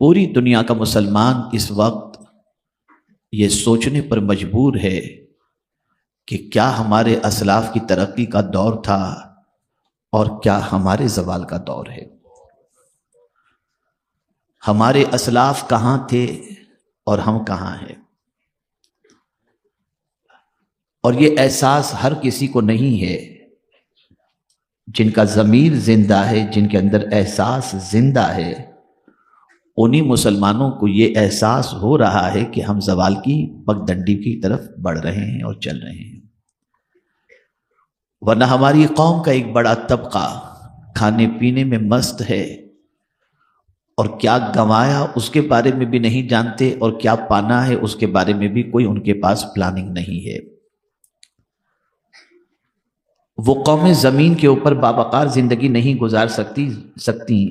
پوری دنیا کا مسلمان اس وقت یہ سوچنے پر مجبور ہے کہ کیا ہمارے اسلاف کی ترقی کا دور تھا اور کیا ہمارے زوال کا دور ہے۔ ہمارے اسلاف کہاں تھے اور ہم کہاں ہیں، اور یہ احساس ہر کسی کو نہیں ہے۔ جن کا ضمیر زندہ ہے، جن کے اندر احساس زندہ ہے، انہی مسلمانوں کو یہ احساس ہو رہا ہے کہ ہم زوال کی پگڈنڈی کی طرف بڑھ رہے ہیں اور چل رہے ہیں۔ ورنہ ہماری قوم کا ایک بڑا طبقہ کھانے پینے میں مست ہے، اور کیا گنوایا اس کے بارے میں بھی نہیں جانتے، اور کیا پانا ہے اس کے بارے میں بھی کوئی ان کے پاس پلاننگ نہیں ہے۔ وہ قومیں زمین کے اوپر باوقار زندگی نہیں گزار سکتی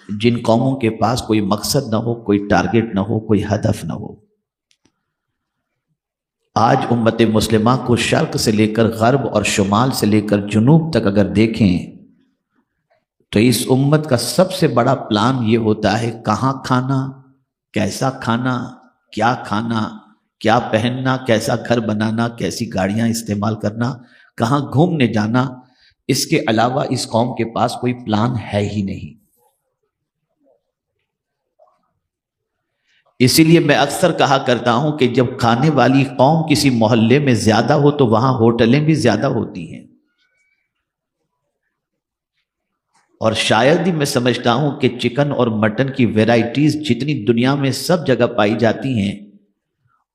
جن قوموں کے پاس کوئی مقصد نہ ہو، کوئی ٹارگٹ نہ ہو، کوئی ہدف نہ ہو۔ آج امت مسلمہ کو شرق سے لے کر غرب اور شمال سے لے کر جنوب تک اگر دیکھیں تو اس امت کا سب سے بڑا پلان یہ ہوتا ہے کہاں کھانا، کیسا کھانا، کیا پہننا، کیسا گھر بنانا، کیسی گاڑیاں استعمال کرنا، کہاں گھومنے جانا۔ اس کے علاوہ اس قوم کے پاس کوئی پلان ہے ہی نہیں۔ اسی لیے میں اکثر کہا کرتا ہوں کہ جب کھانے والی قوم کسی محلے میں زیادہ ہو تو وہاں ہوٹلیں بھی زیادہ ہوتی ہیں، اور شاید ہی میں سمجھتا ہوں کہ چکن اور مٹن کی ویرائٹیز جتنی دنیا میں سب جگہ پائی جاتی ہیں،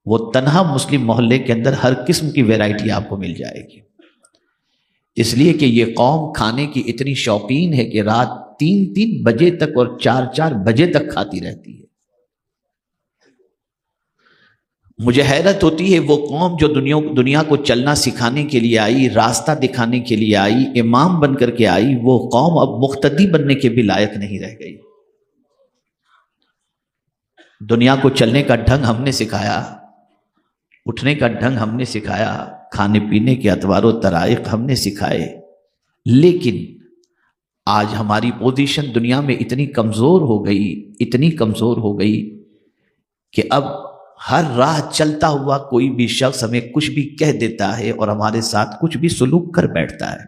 وہ تنہا مسلم محلے کے اندر ہر قسم کی ویرائٹی آپ کو مل جائے گی۔ اس لیے کہ یہ قوم کھانے کی اتنی شوقین ہے کہ رات 3 بجے تک اور 4 بجے تک کھاتی رہتی ہے۔ مجھے حیرت ہوتی ہے وہ قوم جو دنیا کو چلنا سکھانے کے لیے آئی، راستہ دکھانے کے لیے آئی، امام بن کر کے آئی، وہ قوم اب مقتدی بننے کے بھی لائق نہیں رہ گئی۔ دنیا کو چلنے کا ڈھنگ ہم نے سکھایا، اٹھنے کا ڈھنگ ہم نے سکھایا، کھانے پینے کے اطوار و طرائق ہم نے سکھائے، لیکن آج ہماری پوزیشن دنیا میں اتنی کمزور ہو گئی کہ اب ہر راہ چلتا ہوا کوئی بھی شخص ہمیں کچھ بھی کہہ دیتا ہے اور ہمارے ساتھ کچھ بھی سلوک کر بیٹھتا ہے۔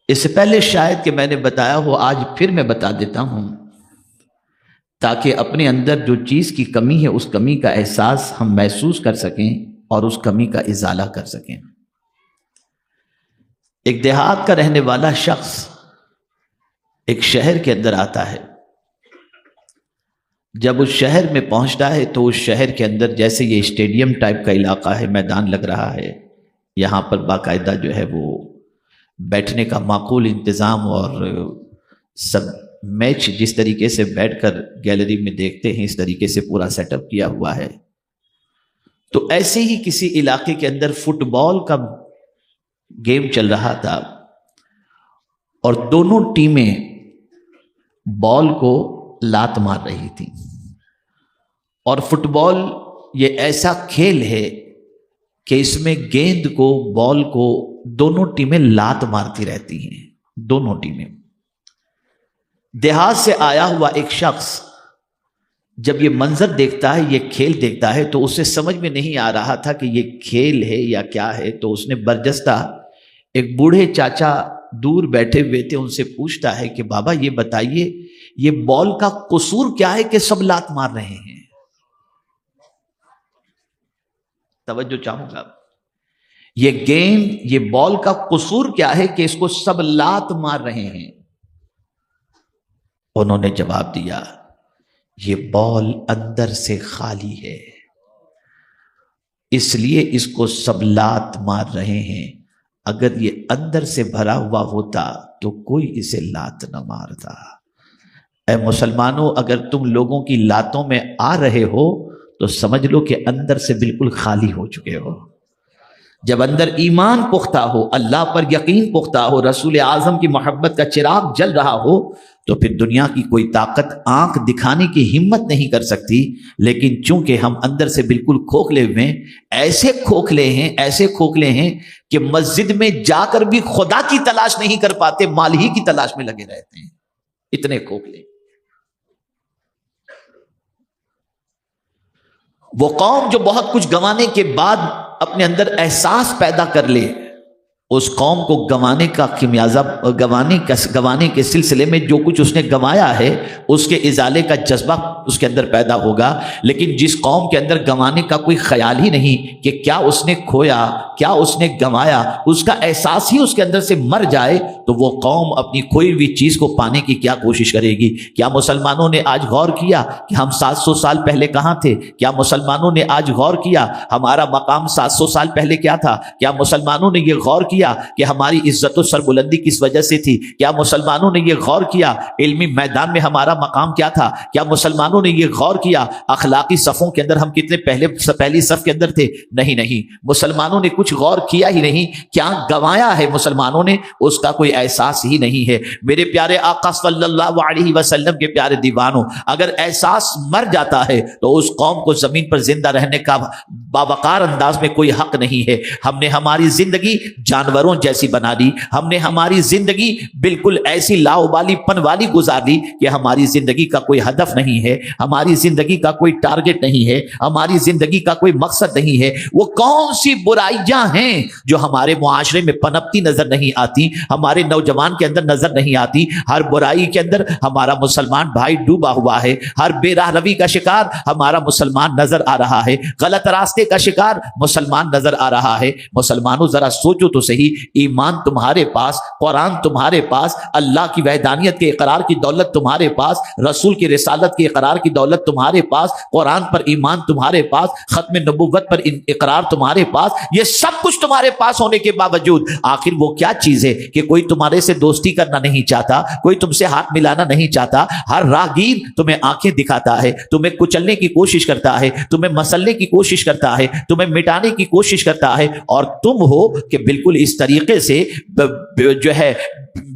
اس سے پہلے شاید کہ میں نے بتایا ہو، آج پھر میں بتا دیتا ہوں تاکہ اپنے اندر جو چیز کی کمی ہے اس کمی کا احساس ہم محسوس کر سکیں اور اس کمی کا ازالہ کر سکیں۔ ایک دیہات کا رہنے والا شخص ایک شہر کے اندر آتا ہے۔ جب اس شہر میں پہنچتا ہے تو اس شہر کے اندر جیسے یہ اسٹیڈیم ٹائپ کا علاقہ ہے، میدان لگ رہا ہے، یہاں پر باقاعدہ جو ہے وہ بیٹھنے کا معقول انتظام، اور سب میچ جس طریقے سے بیٹھ کر گیلری میں دیکھتے ہیں اس طریقے سے پورا سیٹ اپ کیا ہوا ہے۔ تو ایسے ہی کسی علاقے کے اندر فٹ بال کا گیم چل رہا تھا، اور دونوں ٹیمیں بال کو لات مار رہی تھی۔ اور فٹ بال یہ ایسا کھیل ہے کہ اس میں گیند کو، بال کو دونوں ٹیمیں لات مارتی رہتی ہیں، دونوں ٹیمیں۔ دیہات سے آیا ہوا ایک شخص جب یہ منظر دیکھتا ہے، یہ کھیل دیکھتا ہے، تو اسے سمجھ میں نہیں آ رہا تھا کہ یہ کھیل ہے یا کیا ہے، تو اس نے برجستہ ایک بوڑھے چاچا دور بیٹھے ہوئے تھے، ان سے پوچھتا ہے کہ بابا یہ بتائیے یہ بال کا قصور کیا ہے کہ سب لات مار رہے ہیں؟ توجہ چاہوں گا، یہ گیند، یہ بال کا قصور کیا ہے کہ اس کو سب لات مار رہے ہیں؟ انہوں نے جواب دیا، یہ بال اندر سے خالی ہے، اس لیے اس کو سب لات مار رہے ہیں۔ اگر یہ اندر سے بھرا ہوا ہوتا تو کوئی اسے لات نہ مارتا۔ اے مسلمانوں، اگر تم لوگوں کی لاتوں میں آ رہے ہو تو سمجھ لو کہ اندر سے بالکل خالی ہو چکے ہو۔ جب اندر ایمان پختہ ہو، اللہ پر یقین پختہ ہو، رسول اعظم کی محبت کا چراغ جل رہا ہو، تو پھر دنیا کی کوئی طاقت آنکھ دکھانے کی ہمت نہیں کر سکتی۔ لیکن چونکہ ہم اندر سے بالکل کھوکھلے ہوئے ہیں، ایسے کھوکھلے ہیں کہ مسجد میں جا کر بھی خدا کی تلاش نہیں کر پاتے، مال ہی کی تلاش میں لگے رہتے ہیں، اتنے کھوکھلے۔ وہ قوم جو بہت کچھ گنوانے کے بعد اپنے اندر احساس پیدا کر لے، اس قوم کو گنوانے کا خمیازہ گنوانے کے سلسلے میں جو کچھ اس نے گنوایا ہے اس کے ازالے کا جذبہ اس کے اندر پیدا ہوگا۔ لیکن جس قوم کے اندر گنوانے کا کوئی خیال ہی نہیں کہ کیا اس نے کھویا، کیا اس نے گنوایا، اس کا احساس ہی اس کے اندر سے مر جائے، تو وہ قوم اپنی کھوئی ہوئی چیز کو پانے کی کیا کوشش کرے گی؟ کیا مسلمانوں نے آج غور کیا کہ ہم 700 سال پہلے کہاں تھے؟ کیا مسلمانوں نے آج غور کیا ہمارا مقام 700 سال پہلے کیا تھا؟ کیا مسلمانوں نے یہ غور کیا کہ ہماری عزت و سربلندی کس وجہ سے تھی؟ کیا مسلمانوں نے یہ غور کیا علمی میدان میں ہمارا مقام کیا تھا؟ کیا مسلمانوں نے یہ غور کیا اخلاقی صفوں کے اندر ہم کتنے پہلی صف کے اندر تھے؟ نہیں، مسلمانوں نے کچھ غور کیا ہی نہیں۔ کیا گوایا ہے مسلمانوں نے؟ اس کا کوئی احساس ہی نہیں ہے۔ میرے پیارے آقا صلی اللہ علیہ وسلم کے پیارے دیوانوں، اگر احساس مر جاتا ہے تو اس قوم کو زمین پر زندہ رہنے کا باوقار انداز میں کوئی حق نہیں ہے۔ ہم نے ہماری زندگی جانوروں جیسی بنا دی، ہم نے ہماری زندگی بالکل ایسی لاؤبالی پن والی گزار دی کہ ہماری زندگی کا کوئی ہدف نہیں ہے، ہماری زندگی کا کوئی ٹارگٹ نہیں ہے، ہماری زندگی کا کوئی مقصد نہیں ہے۔ وہ کون سی برائیاں ہیں جو ہمارے معاشرے میں پنپتی نظر نہیں آتی، ہمارے نوجوان کے اندر نظر نہیں آتی؟ ہر برائی کے اندر ہمارا مسلمان بھائی ڈوبا ہوا ہے، ہر بے راہ روی کا شکار ہمارا مسلمان نظر آ رہا ہے، غلط راستے کا شکار مسلمان نظر آ رہا ہے۔ مسلمانوں ذرا سوچو تو صحیح، ایمان تمہارے پاس، قرآن تمہارے پاس، اللہ کی وحدانیت کے اقرار کی دولت تمہارے پاس، رسول کی رسالت کے اقرار کی دولت تمہارے پاس، قرآن پر ایمان تمہارے پاس، ختم نبوت پر اقرار تمہارے پاس، یہ سب کچھ تمہارے پاس ہونے کے باوجود آخر وہ کیا چیز ہے کہ کوئی تمہارے سے دوستی کرنا نہیں چاہتا، کوئی تم سے ہاتھ ملانا نہیں چاہتا؟ ہر راہگیر تمہیں آنکھیں دکھاتا ہے، تمہیں کچلنے کی کوشش کرتا ہے، تمہیں مسلنے کی کوشش کرتا ہے، تمہیں مٹانے کی کوشش کرتا ہے، اور تم ہو کہ بالکل اس طریقے سے جو ہے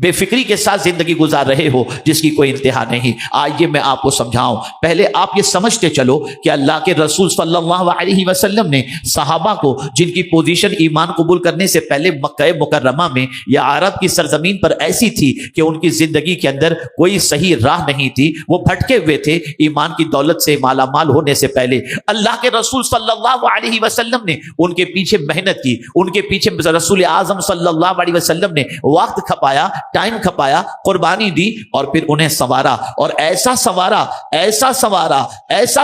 بے فکری کے ساتھ زندگی گزار رہے ہو جس کی کوئی انتہا نہیں۔ آئیے میں آپ کو سمجھاؤں، پہلے آپ یہ سمجھتے چلو کہ اللہ کے رسول صلی اللہ علیہ وسلم نے صحابہ کو، جن کی پوزیشن ایمان قبول کرنے سے پہلے مکہ مکرمہ میں یا عرب کی سرزمین پر ایسی تھی کہ ان کی زندگی کے اندر کوئی صحیح راہ نہیں تھی، وہ بھٹکے ہوئے تھے ایمان کی دولت سے مالا مال ہونے سے پہلے، اللہ کے رسول صلی اللہ علیہ وسلم نے ان کے پیچھے محنت کی، ان کے پیچھے رسول اعظم صلی اللہ علیہ وسلم نے وقت کھپایا، ٹائم کھپایا، قربانی دی، اور پھر انہیں سنوارا، اور ایسا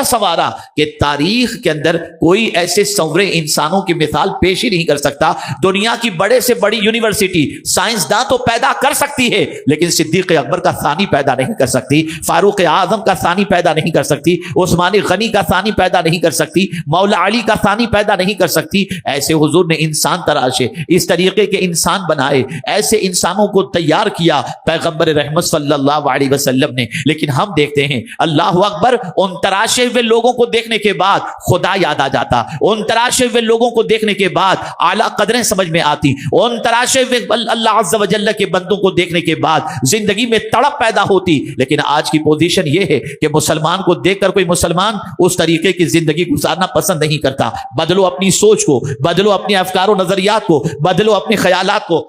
سنوارا کہ تاریخ کے اندر کوئی ایسے سنورے انسانوں کی مثال پیش ہی نہیں کر سکتا۔ دنیا کی بڑے سے بڑی یونیورسٹی سائنسداں تو پیدا کر سکتی ہے، لیکن صدیق اکبر کا ثانی پیدا نہیں کر سکتی، فاروق اعظم کا ثانی پیدا نہیں کر سکتی، عثمان غنی کا ثانی پیدا نہیں کر سکتی، مولا علی کا ثانی پیدا نہیں کر سکتی۔ ایسے حضور نے انسان تراشے، اس طریقے کے انسان بنائے، ایسے انسانوں کو تیار کیا پیغمبر رحمت صلی اللہ علیہ وسلم نے۔ لیکن ہم دیکھتے ہیں اللہ اکبر، ان تراشے ہوئے لوگوں کو دیکھنے کے بعد خدا یاد آ جاتا، ان تراشے ہوئے لوگوں کو دیکھنے کے بعد اعلیٰ قدریں سمجھ میں آتی، ان تراشے ہوئے اللہ عز و جل کے بندوں کو دیکھنے کے بعد زندگی میں تڑپ پیدا ہوتی۔ لیکن آج کی پوزیشن یہ ہے کہ مسلمان کو دیکھ کر کوئی مسلمان اس طریقے کی زندگی گزارنا پسند نہیں کرتا۔ بدلو اپنی سوچ کو، بدلو اپنے افکار و نظریات کو، بدلو اپنے خیالات کو۔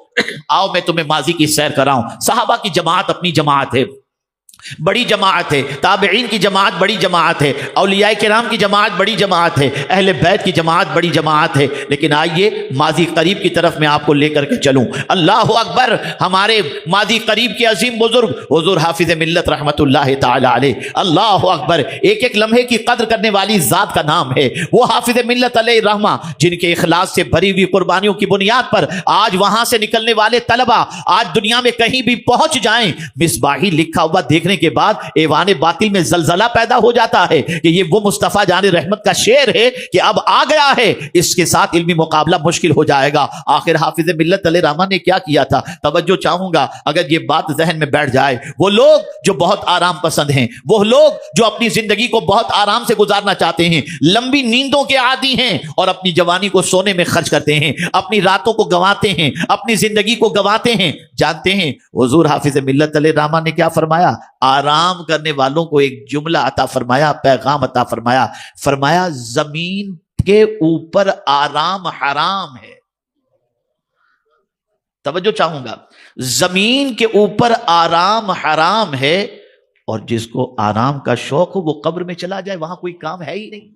آؤ میں تمہیں ماضی کی سیر کراؤں۔ صحابہ کی جماعت اپنی جماعت ہے، بڑی جماعت ہے، تابعین کی جماعت بڑی جماعت ہے، اولیاء کرام کی جماعت بڑی جماعت ہے، اہل بیت کی جماعت بڑی جماعت ہے۔ لیکن آئیے ماضی قریب کی طرف میں آپ کو لے کر کے چلوں۔ اللہ اکبر، ہمارے ماضی قریب کے عظیم بزرگ حضور حافظ ملت رحمت اللہ تعالی علیہ، اللہ اکبر، ایک ایک لمحے کی قدر کرنے والی ذات کا نام ہے وہ حافظ ملت علیہ رحمہ، جن کے اخلاص سے بھری ہوئی قربانیوں کی بنیاد پر آج وہاں سے نکلنے والے طلبہ آج دنیا میں کہیں بھی پہنچ جائیں، مصباحی لکھا ہوا دیکھنے کے بعد ایوان باطل میں زلزلہ پیدا ہو جاتا ہے کہ یہ وہ مصطفیٰ جان رحمت کا شعر ہے کہ اب آ گیا ہے، اس کے ساتھ علمی مقابلہ مشکل ہو جائے گا۔ آخر حافظ ملت علیہ رحمہ نے کیا کیا تھا؟ توجہ چاہوں گا اگر یہ بات ذہن میں بیٹھ جائے۔ وہ لوگ جو بہت آرام پسند ہیں، وہ لوگ جو اپنی زندگی کو بہت آرام سے گزارنا چاہتے ہیں، لمبی نیندوں کے عادی ہیں اور اپنی جوانی کو سونے میں خرچ کرتے ہیں، اپنی راتوں کو گنواتے ہیں، اپنی زندگی کو گنواتے ہیں، جانتے ہیں حضور حافظ ملت علیہ رحمہ نے کیا فرمایا؟ آرام کرنے والوں کو ایک جملہ عطا فرمایا، پیغام عطا فرمایا، فرمایا زمین کے اوپر آرام حرام ہے۔ توجہ چاہوں گا، زمین کے اوپر آرام حرام ہے، اور جس کو آرام کا شوق ہو وہ قبر میں چلا جائے، وہاں کوئی کام ہے ہی نہیں۔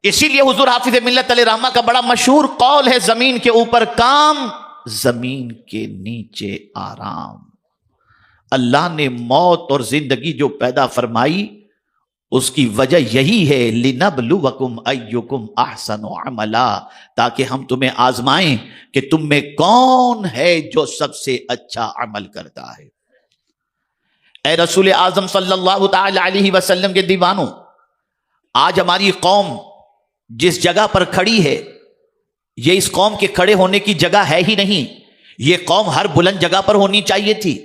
اسی لیے حضور حافظ ملت علیہ رحمہ کا بڑا مشہور قول ہے، زمین کے اوپر کام، زمین کے نیچے آرام۔ اللہ نے موت اور زندگی جو پیدا فرمائی اس کی وجہ یہی ہے، لِنَبْلُوَكُمْ أَيُّكُمْ أَحْسَنُ عَمَلًا، تاکہ ہم تمہیں آزمائیں کہ تم میں کون ہے جو سب سے اچھا عمل کرتا ہے۔ اے رسول اعظم صلی اللہ تعالی علیہ وسلم کے دیوانوں، آج ہماری قوم جس جگہ پر کھڑی ہے یہ اس قوم کے کھڑے ہونے کی جگہ ہے ہی نہیں۔ یہ قوم ہر بلند جگہ پر ہونی چاہیے تھی،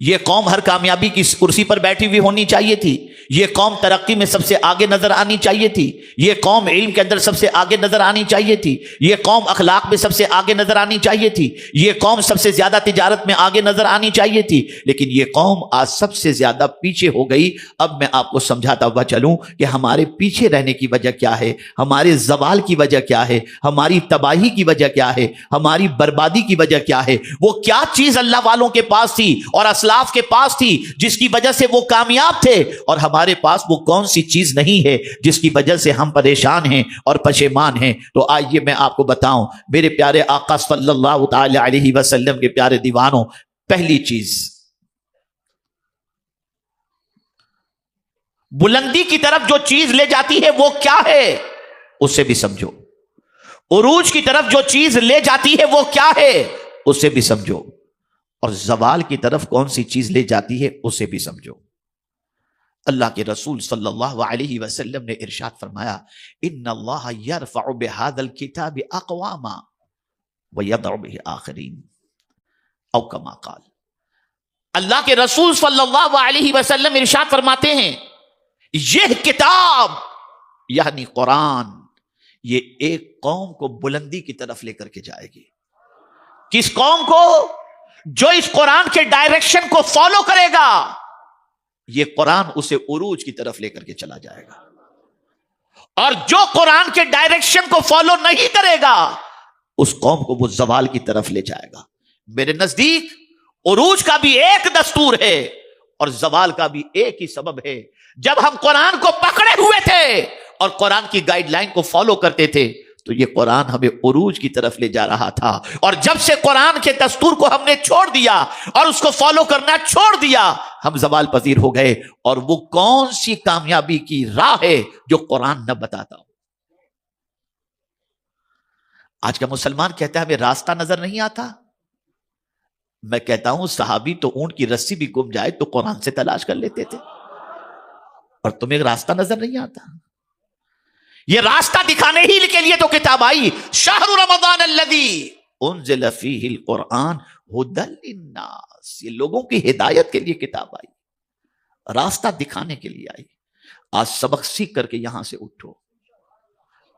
یہ قوم ہر کامیابی کی کرسی پر بیٹھی ہوئی ہونی چاہیے تھی، یہ قوم ترقی میں سب سے آگے نظر آنی چاہیے تھی، یہ قوم علم کے اندر سب سے آگے نظر آنی چاہیے تھی، یہ قوم اخلاق میں سب سے آگے نظر آنی چاہیے تھی، یہ قوم سب سے زیادہ تجارت میں آگے نظر آنی چاہیے تھی، لیکن یہ قوم آج سب سے زیادہ پیچھے ہو گئی۔ اب میں آپ کو سمجھاتا ہوا چلوں کہ ہمارے پیچھے رہنے کی وجہ کیا ہے، ہمارے زوال کی وجہ کیا ہے، ہماری تباہی کی وجہ کیا ہے، ہماری بربادی کی وجہ کیا ہے۔ وہ کیا چیز اللہ والوں کے پاس تھی اور اسلاف کے پاس تھی جس کی وجہ سے وہ کامیاب تھے، اور ہمارے پاس وہ کون سی چیز نہیں ہے جس کی وجہ سے ہم پریشان ہیں اور پشیمان ہیں۔ تو آئیے میں آپ کو بتاؤں میرے پیارے آقا صلی اللہ تعالی علیہ وسلم کے پیارے دیوانوں، پہلی چیز بلندی کی طرف جو چیز لے جاتی ہے وہ کیا ہے اسے بھی سمجھو، عروج کی طرف جو چیز لے جاتی ہے وہ کیا ہے اسے بھی سمجھو، اور زوال کی طرف کون سی چیز لے جاتی ہے اسے بھی سمجھو۔ اللہ کے رسول صلی اللہ علیہ وسلم نے ارشاد فرمایا، ان اللہ یرفع بہذا الکتاب اقواما ویضع بہ آخرین، او کما قال۔ اللہ کے رسول صلی اللہ علیہ وسلم ارشاد فرماتے ہیں یہ کتاب یعنی قرآن یہ ایک قوم کو بلندی کی طرف لے کر کے جائے گی۔ کس قوم کو؟ جو اس قرآن کے ڈائریکشن کو فالو کرے گا، یہ قرآن اسے عروج کی طرف لے کر کے چلا جائے گا، اور جو قرآن کے ڈائریکشن کو فالو نہیں کرے گا اس قوم کو وہ زوال کی طرف لے جائے گا۔ میرے نزدیک عروج کا بھی ایک دستور ہے اور زوال کا بھی ایک ہی سبب ہے۔ جب ہم قرآن کو پکڑے ہوئے تھے اور قرآن کی گائیڈ لائن کو فالو کرتے تھے تو یہ قرآن ہمیں عروج کی طرف لے جا رہا تھا، اور جب سے قرآن کے دستور کو ہم نے چھوڑ دیا اور اس کو فالو کرنا چھوڑ دیا ہم زوال پذیر ہو گئے۔ اور وہ کون سی کامیابی کی راہ ہے جو قرآن نہ بتاتا ہو؟ آج کا مسلمان کہتا ہے ہمیں راستہ نظر نہیں آتا۔ میں کہتا ہوں صحابی تو اونٹ کی رسی بھی گم جائے تو قرآن سے تلاش کر لیتے تھے، اور تمہیں راستہ نظر نہیں آتا۔ یہ راستہ دکھانے ہی کے لیے تو کتاب آئی، شہر رمضان الذی انزل فیہ القرآن ھدی للناس، یہ لوگوں کی ہدایت کے لیے کتاب آئی، راستہ دکھانے کے لیے آئی۔ آج سبق سیکھ کر کے یہاں سے اٹھو،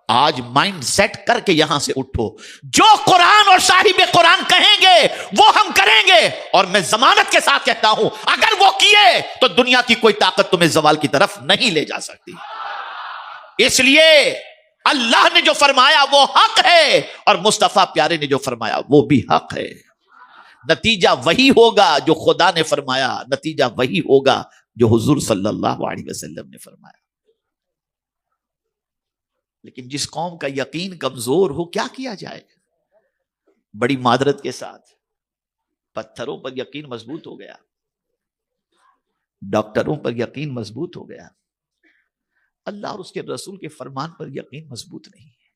آج مائنڈ سیٹ کر کے یہاں سے اٹھو، جو قرآن اور صاحب قرآن کہیں گے وہ ہم کریں گے، اور میں ضمانت کے ساتھ کہتا ہوں اگر وہ کیے تو دنیا کی کوئی طاقت تمہیں زوال کی طرف نہیں لے جا سکتی۔ اس لیے اللہ نے جو فرمایا وہ حق ہے، اور مصطفیٰ پیارے نے جو فرمایا وہ بھی حق ہے۔ نتیجہ وہی ہوگا جو خدا نے فرمایا، نتیجہ وہی ہوگا جو حضور صلی اللہ علیہ وسلم نے فرمایا۔ لیکن جس قوم کا یقین کمزور ہو کیا کیا جائے؟ بڑی معذرت کے ساتھ پتھروں پر یقین مضبوط ہو گیا، ڈاکٹروں پر یقین مضبوط ہو گیا، اللہ اور اس کے رسول کے فرمان پر یقین مضبوط نہیں ہے،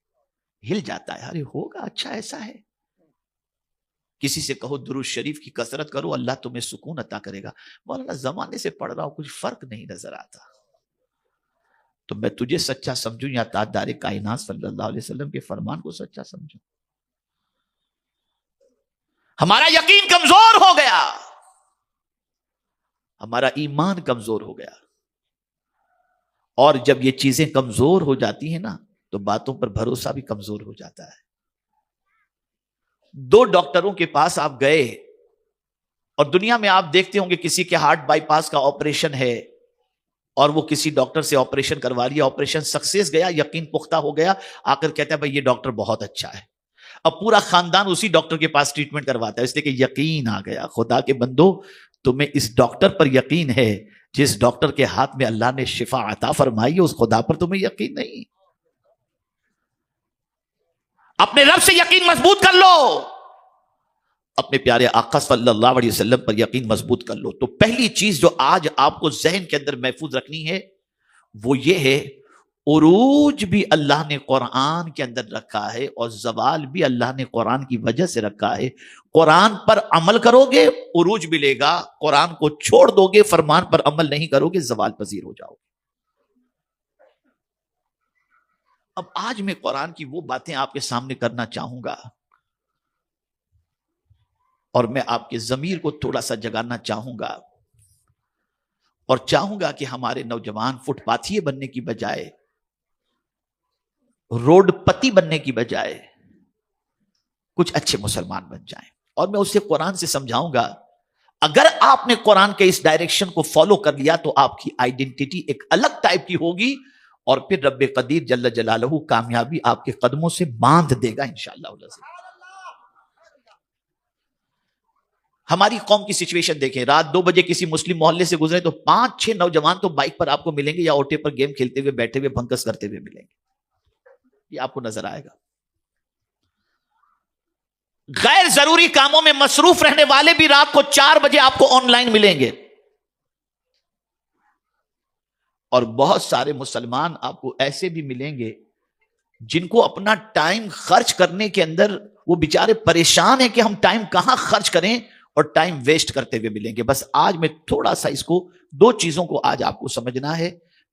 ہل جاتا ہے، ارے ہوگا اچھا ایسا ہے۔ کسی سے کہو درود شریف کی کثرت کرو اللہ تمہیں سکون عطا کرے گا، مولانا زمانے سے پڑھ رہا ہوں کچھ فرق نہیں نظر آتا۔ تو میں تجھے سچا سمجھوں یا تاجدار کائنات صلی اللہ علیہ وسلم کے فرمان کو سچا سمجھوں؟ ہمارا یقین کمزور ہو گیا، ہمارا ایمان کمزور ہو گیا، اور جب یہ چیزیں کمزور ہو جاتی ہیں نا تو باتوں پر بھروسہ بھی کمزور ہو جاتا ہے۔ دو ڈاکٹروں کے پاس آپ گئے، اور دنیا میں آپ دیکھتے ہوں گے کسی کے ہارٹ بائی پاس کا آپریشن ہے اور وہ کسی ڈاکٹر سے آپریشن کروا لیا، آپریشن سکسیس گیا، یقین پختہ ہو گیا، آ کر کہتا ہے بھائی یہ ڈاکٹر بہت اچھا ہے، اب پورا خاندان اسی ڈاکٹر کے پاس ٹریٹمنٹ کرواتا ہے، اس لیے کہ یقین آ گیا۔ خدا کے بندو تمہیں اس ڈاکٹر پر یقین ہے جس ڈاکٹر کے ہاتھ میں اللہ نے شفا عطا فرمائی ہے، اس خدا پر تمہیں یقین نہیں۔ اپنے رب سے یقین مضبوط کر لو، اپنے پیارے آقا صلی اللہ علیہ وسلم پر یقین مضبوط کر لو۔ تو پہلی چیز جو آج آپ کو ذہن کے اندر محفوظ رکھنی ہے وہ یہ ہے، عروج بھی اللہ نے قرآن کے اندر رکھا ہے اور زوال بھی اللہ نے قرآن کی وجہ سے رکھا ہے۔ قرآن پر عمل کرو گے عروج ملے گا، قرآن کو چھوڑ دو گے، فرمان پر عمل نہیں کرو گے، زوال پذیر ہو جاؤ گے۔ اب آج میں قرآن کی وہ باتیں آپ کے سامنے کرنا چاہوں گا اور میں آپ کے ضمیر کو تھوڑا سا جگانا چاہوں گا، اور چاہوں گا کہ ہمارے نوجوان فٹ پاتھیے بننے کی بجائے، روڈ پتی بننے کی بجائے کچھ اچھے مسلمان بن جائیں۔ اور میں اسے قرآن سے سمجھاؤں گا، اگر آپ نے قرآن کے اس ڈائریکشن کو فالو کر لیا تو آپ کی آئیڈینٹی ایک الگ ٹائپ کی ہوگی، اور پھر رب قدیر جل جلالہ کامیابی آپ کے قدموں سے باندھ دے گا انشاءاللہ۔ ہماری قوم کی سچویشن دیکھیں، رات 2 بجے کسی مسلم محلے سے گزرے تو 5-6 نوجوان تو بائک پر آپ کو ملیں گے یا اوٹے پر گیم کھیلتے ہوئے بیٹھے ہوئے بھنکس کرتے ہوئے ملیں گے، یہ آپ کو نظر آئے گا۔ غیر ضروری کاموں میں مصروف رہنے والے بھی رات کو 4 بجے آپ کو آن لائن ملیں گے، اور بہت سارے مسلمان آپ کو ایسے بھی ملیں گے جن کو اپنا ٹائم خرچ کرنے کے اندر وہ بیچارے پریشان ہیں کہ ہم ٹائم کہاں خرچ کریں، اور ٹائم ویسٹ کرتے ہوئے ملیں گے۔ بس آج میں تھوڑا سا اس کو 2 چیزوں کو آج آپ کو سمجھنا ہے۔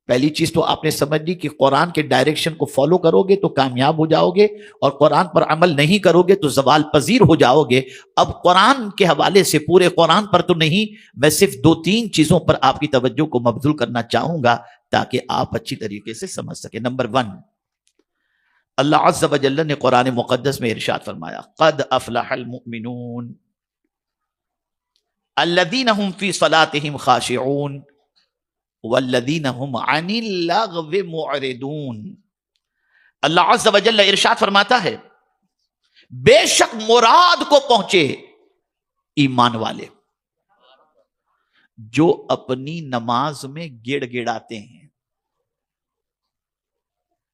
پہلی چیز تو آپ نے سمجھ لی کہ قرآن کے ڈائریکشن کو فالو کرو گے تو کامیاب ہو جاؤ گے، اور قرآن پر عمل نہیں کرو گے تو زوال پذیر ہو جاؤ گے۔ اب قرآن کے حوالے سے، پورے قرآن پر تو نہیں، میں صرف 2-3 چیزوں پر آپ کی توجہ کو مبذول کرنا چاہوں گا تاکہ آپ اچھی طریقے سے سمجھ سکیں۔ نمبر 1، اللہ عز و جل نے قرآن مقدس میں ارشاد فرمایا، قد افلح المؤمنون الذین هم فی صلاتهم خاشعون والذین هم عن اللغو معرضون۔ اللہ عز و جل ارشاد فرماتا ہے، بے شک مراد کو پہنچے ایمان والے جو اپنی نماز میں گڑ گڑاتے ہیں۔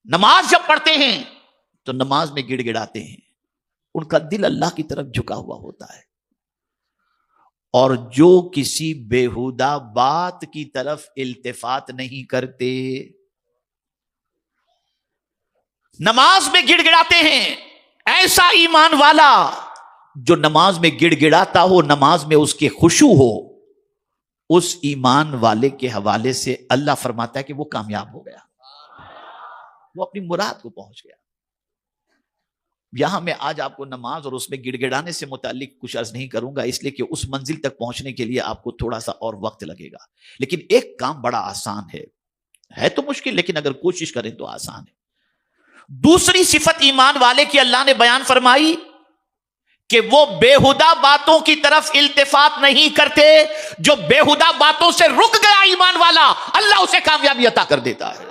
نماز جب پڑھتے ہیں تو نماز میں گڑ گڑاتے ہیں، ان کا دل اللہ کی طرف جھکا ہوا ہوتا ہے، اور جو کسی بیہودہ بات کی طرف التفات نہیں کرتے۔ نماز میں گڑ گڑاتے ہیں، ایسا ایمان والا جو نماز میں گڑ گڑاتا ہو، نماز میں اس کے خشوع ہو، اس ایمان والے کے حوالے سے اللہ فرماتا ہے کہ وہ کامیاب ہو گیا، وہ اپنی مراد کو پہنچ گیا۔ یہاں میں آج آپ کو نماز اور اس میں گڑ گڑانے سے متعلق کچھ عرض نہیں کروں گا، اس لیے کہ اس منزل تک پہنچنے کے لیے آپ کو تھوڑا سا اور وقت لگے گا، لیکن ایک کام بڑا آسان ہے تو مشکل، لیکن اگر کوشش کریں تو آسان ہے۔ دوسری صفت ایمان والے کی اللہ نے بیان فرمائی کہ وہ بیہودہ باتوں کی طرف التفات نہیں کرتے۔ جو بیہودہ باتوں سے رک گیا ایمان والا، اللہ اسے کامیابی عطا کر دیتا ہے۔